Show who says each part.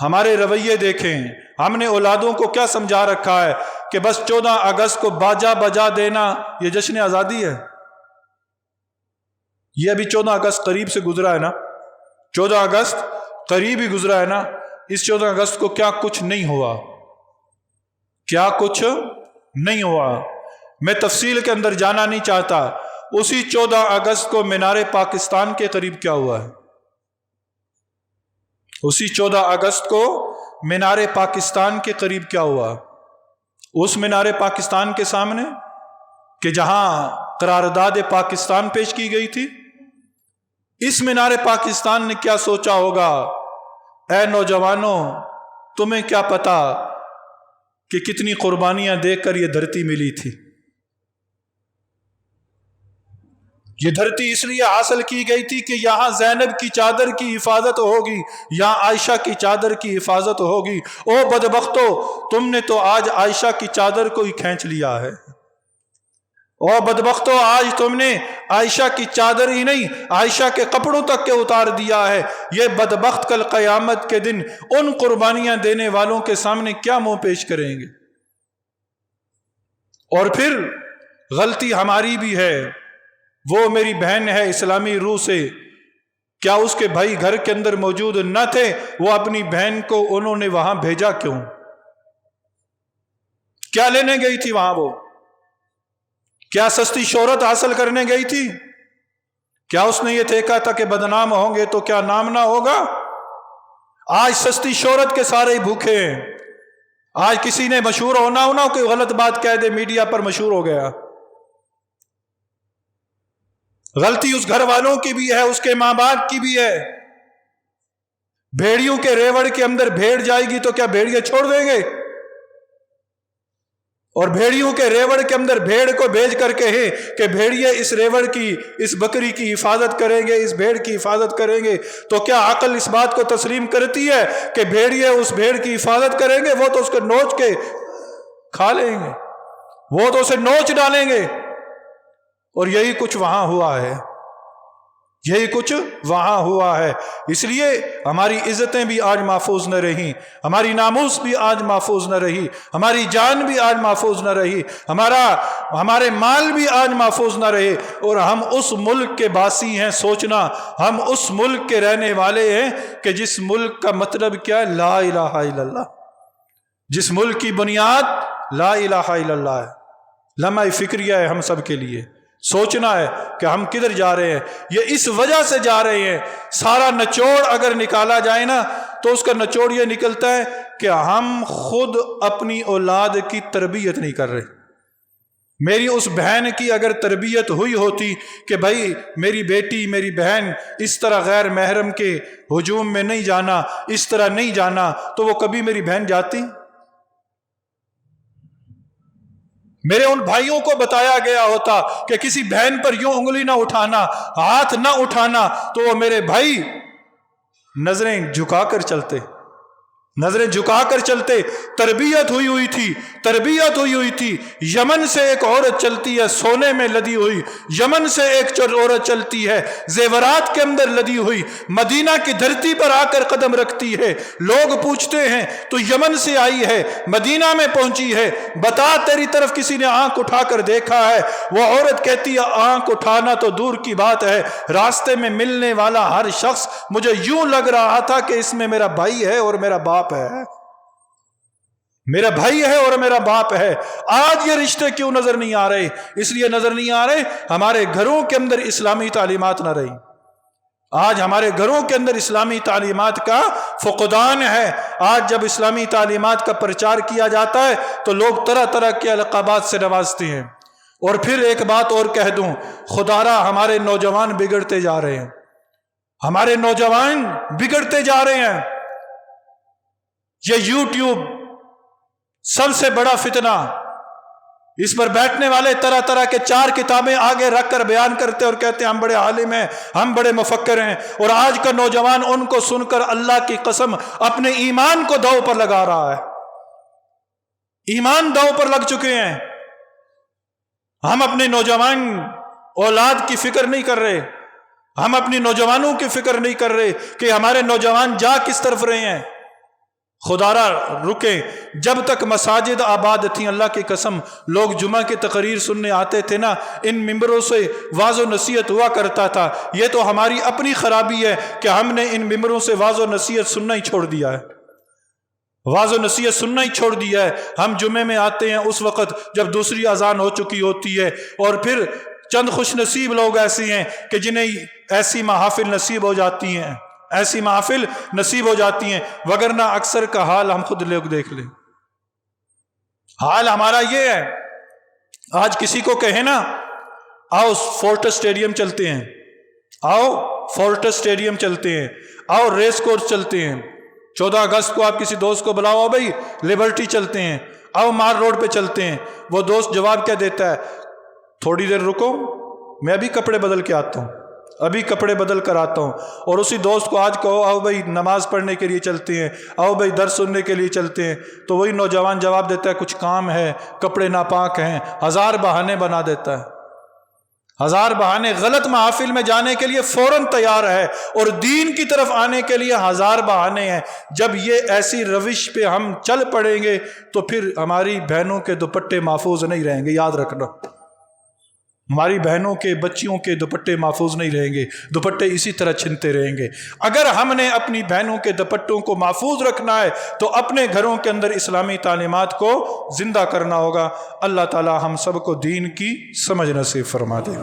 Speaker 1: ہمارے رویے دیکھیں، ہم نے اولادوں کو کیا سمجھا رکھا ہے کہ بس 14 اگست کو باجا بجا دینا یہ جشن آزادی ہے۔ یہ ابھی 14 اگست قریب سے گزرا ہے نا، 14 اگست قریب ہی گزرا ہے نا، اس 14 اگست کو کیا کچھ نہیں ہوا، کیا کچھ نہیں ہوا۔ میں تفصیل کے اندر جانا نہیں چاہتا۔ اسی 14 اگست کو مینار پاکستان کے قریب کیا ہوا ہے؟ اسی 14 اگست کو مینار پاکستان کے قریب کیا ہوا؟ اس مینار پاکستان کے سامنے کہ جہاں قرارداد پاکستان پیش کی گئی تھی، اس مینار پاکستان نے کیا سوچا ہوگا؟ اے نوجوانوں، تمہیں کیا پتا کہ کتنی قربانیاں دے کر یہ دھرتی ملی تھی۔ یہ دھرتی اس لیے حاصل کی گئی تھی کہ یہاں زینب کی چادر کی حفاظت ہوگی، یہاں عائشہ کی چادر کی حفاظت ہوگی۔ او بدبختو، تم نے تو آج عائشہ کی چادر کو ہی کھینچ لیا ہے۔ او بدبختو، آج تم نے عائشہ کی چادر ہی نہیں، عائشہ کے کپڑوں تک کے اتار دیا ہے۔ یہ بدبخت کل قیامت کے دن ان قربانیاں دینے والوں کے سامنے کیا منہ پیش کریں گے؟ اور پھر غلطی ہماری بھی ہے۔ وہ میری بہن ہے اسلامی روح سے، کیا اس کے بھائی گھر کے اندر موجود نہ تھے؟ وہ اپنی بہن کو انہوں نے وہاں بھیجا کیوں؟ کیا لینے گئی تھی وہاں؟ وہ کیا سستی شہرت حاصل کرنے گئی تھی؟ کیا اس نے یہ دیکھا تھا کہ بدنام ہوں گے تو کیا نام نہ ہوگا؟ آج سستی شہرت کے سارے ہی بھوکے ہیں۔ آج کسی نے مشہور ہونا کوئی غلط بات کہہ دے، میڈیا پر مشہور ہو گیا۔ غلطی اس گھر والوں کی بھی ہے، اس کے ماں باپ کی بھی ہے۔ بھیڑیوں کے ریوڑ کے اندر بھیڑ جائے گی تو کیا بھیڑیے چھوڑ دیں گے؟ اور بھیڑیوں کے ریوڑ کے اندر بھیڑ کو بھیج کر کہے کہ بھیڑیے اس ریوڑ کی، اس بکری کی حفاظت کریں گے، اس بھیڑ کی حفاظت کریں گے، تو کیا عقل اس بات کو تسلیم کرتی ہے کہ بھیڑیے اس بھیڑ کی حفاظت کریں گے؟ وہ تو اس کو نوچ کے کھا لیں گے، وہ تو اسے نوچ ڈالیں گے۔ اور یہی کچھ وہاں ہوا ہے، یہی کچھ وہاں ہوا ہے۔ اس لیے ہماری عزتیں بھی آج محفوظ نہ رہیں، ہماری ناموس بھی آج محفوظ نہ رہی، ہماری جان بھی آج محفوظ نہ رہی، ہمارے مال بھی آج محفوظ نہ رہے۔ اور ہم اس ملک کے باسی ہیں، سوچنا ہم اس ملک کے رہنے والے ہیں کہ جس ملک کا مطلب کیا ہے؟ لا الہ الا اللہ، جس ملک کی بنیاد لا الہ الا اللہ ہے۔ لمحہ فکریہ ہے ہم سب کے لیے، سوچنا ہے کہ ہم کدھر جا رہے ہیں۔ یہ اس وجہ سے جا رہے ہیں، سارا نچوڑ اگر نکالا جائے نا تو اس کا نچوڑ یہ نکلتا ہے کہ ہم خود اپنی اولاد کی تربیت نہیں کر رہے۔ میری اس بہن کی اگر تربیت ہوئی ہوتی کہ بھائی میری بیٹی، میری بہن اس طرح غیر محرم کے ہجوم میں نہیں جانا، اس طرح نہیں جانا، تو وہ کبھی میری بہن جاتی؟ میرے ان بھائیوں کو بتایا گیا ہوتا کہ کسی بہن پر یوں انگلی نہ اٹھانا، ہاتھ نہ اٹھانا، تو وہ میرے بھائی نظریں جھکا کر چلتے، نظریں جھکا کر چلتے۔ تربیت ہوئی تھی، تربیت ہوئی تھی۔ یمن سے ایک عورت چلتی ہے سونے میں لدی ہوئی، یمن سے ایک عورت چلتی ہے زیورات کے اندر لدی ہوئی، مدینہ کی دھرتی پر آ کر قدم رکھتی ہے۔ لوگ پوچھتے ہیں تو یمن سے آئی ہے، مدینہ میں پہنچی ہے، بتا تیری طرف کسی نے آنکھ اٹھا کر دیکھا ہے؟ وہ عورت کہتی ہے آنکھ اٹھانا تو دور کی بات ہے، راستے میں ملنے والا ہر شخص مجھے یوں لگ رہا تھا کہ اس میں میرا بھائی ہے اور میرا باپ ہے، میرا بھائی ہے اور میرا باپ ہے۔ آج یہ رشتے کیوں نظر نہیں آ رہے؟ اس لیے نظر نہیں آ رہے ہمارے گھروں کے اندر اسلامی تعلیمات نہ رہی۔ آج ہمارے گھروں کے اندر اسلامی تعلیمات کا فقدان ہے۔ آج جب اسلامی تعلیمات کا پرچار کیا جاتا ہے تو لوگ طرح طرح کے القابات سے نوازتے ہیں۔ اور پھر ایک بات اور کہہ دوں، خدارا ہمارے نوجوان بگڑتے جا رہے ہیں، ہمارے نوجوان بگڑتے جا رہے ہیں۔ یہ یوٹیوب سب سے بڑا فتنہ، اس پر بیٹھنے والے طرح طرح کے 4 کتابیں آگے رکھ کر بیان کرتے اور کہتے ہیں ہم بڑے عالم ہیں، ہم بڑے مفکر ہیں، اور آج کا نوجوان ان کو سن کر اللہ کی قسم اپنے ایمان کو داؤ پر لگا رہا ہے۔ ایمان داؤ پر لگ چکے ہیں۔ ہم اپنے نوجوان اولاد کی فکر نہیں کر رہے، ہم اپنی نوجوانوں کی فکر نہیں کر رہے کہ ہمارے نوجوان جا کس طرف رہے ہیں۔ خدارہ رکیں جب تک مساجد آباد تھیں، اللہ کی قسم لوگ جمعہ کی تقریر سننے آتے تھے نا، ان ممبروں سے واعظ و نصیحت ہوا کرتا تھا۔ یہ تو ہماری اپنی خرابی ہے کہ ہم نے ان ممبروں سے واعظ و نصیحت سننا ہی چھوڑ دیا ہے، واعظ و نصیحت سننا ہی چھوڑ دیا ہے۔ ہم جمعے میں آتے ہیں اس وقت جب دوسری اذان ہو چکی ہوتی ہے، اور پھر چند خوش نصیب لوگ ایسے ہیں کہ جنہیں ایسی محافل نصیب ہو جاتی ہیں، ایسی محافل نصیب ہو جاتی ہیں، وگرنہ اکثر کا حال ہم خود لوگ دیکھ لیں۔ حال ہمارا یہ ہے، آج کسی کو کہیں نا آؤ فورٹس اسٹیڈیم چلتے ہیں، آؤ فورٹس اسٹیڈیم چلتے ہیں، آؤ ریس کورس چلتے ہیں، 14 اگست کو آپ کسی دوست کو بلاؤ بھائی لبرٹی چلتے ہیں، آؤ مار روڈ پہ چلتے ہیں، وہ دوست جواب کیا دیتا ہے؟ تھوڑی دیر رکو میں ابھی کپڑے بدل کے آتا ہوں، ابھی کپڑے بدل کر آتا ہوں۔ اور اسی دوست کو آج کہو آؤ بھائی نماز پڑھنے کے لیے چلتے ہیں، آؤ بھائی درس سننے کے لیے چلتے ہیں، تو وہی نوجوان جواب دیتا ہے کچھ کام ہے، کپڑے ناپاک ہیں، 1000 بہانے بنا دیتا ہے، 1000 بہانے۔ غلط محافل میں جانے کے لیے فوراً تیار ہے، اور دین کی طرف آنے کے لیے 1000 بہانے ہیں۔ جب یہ ایسی روش پہ ہم چل پڑیں گے تو پھر ہماری بہنوں کے دوپٹے محفوظ نہیں رہیں گے، یاد رکھنا، ہماری بہنوں کے بچیوں کے دوپٹے محفوظ نہیں رہیں گے، دوپٹے اسی طرح چھنتے رہیں گے۔ اگر ہم نے اپنی بہنوں کے دوپٹوں کو محفوظ رکھنا ہے تو اپنے گھروں کے اندر اسلامی تعلیمات کو زندہ کرنا ہوگا۔ اللہ تعالی ہم سب کو دین کی سمجھ نصیب فرما دے۔